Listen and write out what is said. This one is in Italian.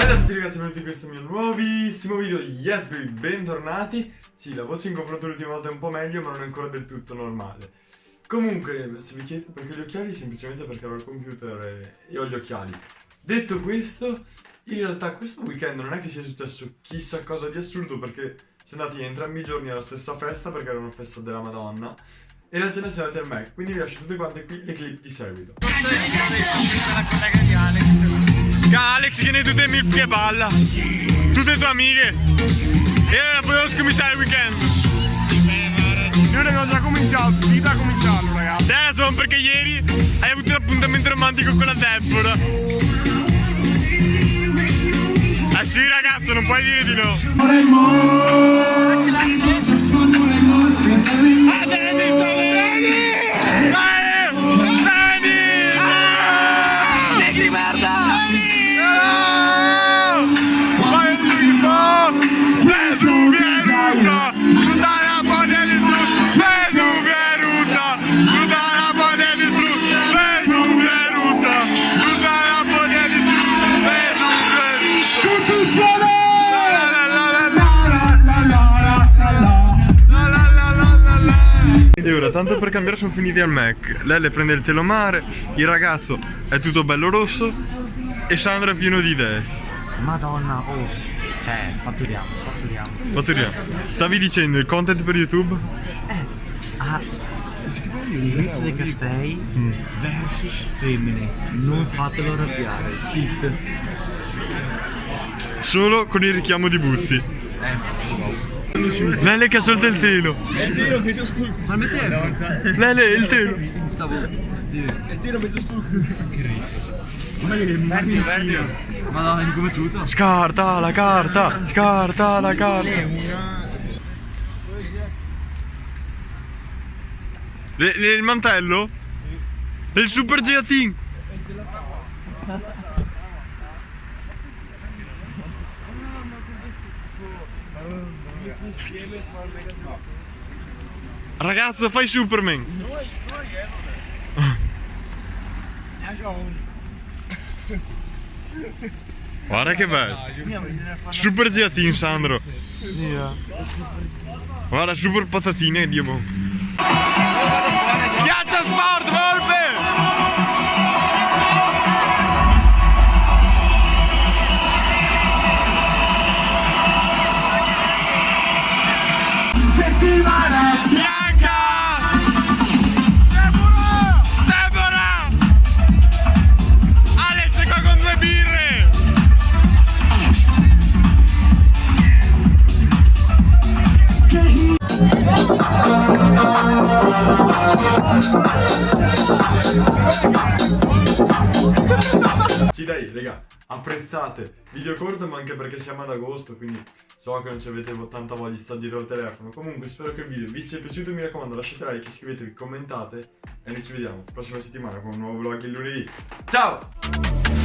Bella a tutti ragazzi, benvenuti in questo mio nuovissimo video. Yes baby, bentornati. Sì, la voce in confronto all'ultima volta è un po' meglio, ma non è ancora del tutto normale. Comunque, se vi chiedete perché gli occhiali, semplicemente perché ho il computer e ho gli occhiali. Detto questo, in realtà questo weekend non è che sia successo chissà cosa di assurdo, perché siamo andati entrambi i giorni alla stessa festa, perché era una festa della Madonna, e la cena siamo andati al Mac, quindi vi lascio tutte quante qui le clip di seguito. Alex viene tutte mie che balla, tutte tue amiche, e volevo scominciare il weekend. Io ne ho già cominciato, vita a cominciarlo ragazzi. Solo perché ieri hai avuto un appuntamento romantico con la Deborah. Eh sì ragazzo, non puoi dire di no. E ora, tanto per cambiare, sono finiti al Mac. Lei le prende il telomare, il ragazzo è tutto bello rosso e Sandro è pieno di idee. Madonna, oh, cioè, fatturiamo. Stavi dicendo il content per YouTube? L'inizio dei castei versus femmine, non fatelo arrabbiare, cheat. Solo con il richiamo di Buzzi. Lele che ha solto il telo. È il tiro che ti stucco. Ma mettete? Lele, il telo. È il tiro che ti stucco. Che riccio. Ma che verdi. Madonna, di come tutto? Scarta la carta, scarta la carta. Il mantello? Sì. Il super Geatin. Ragazzo, fai Superman. Guarda che bello. Super Geatin, Sandro. Guarda, super patatine, Dio buono. Schiaccia sport, Volpe! Sì dai raga, apprezzate, video corto ma anche perché siamo ad agosto, quindi so che non ci avete tanta voglia di stare dietro al telefono. Comunque spero che il video vi sia piaciuto, mi raccomando lasciate like, iscrivetevi, commentate e noi ci vediamo prossima settimana con un nuovo vlog il lunedì. Ciao!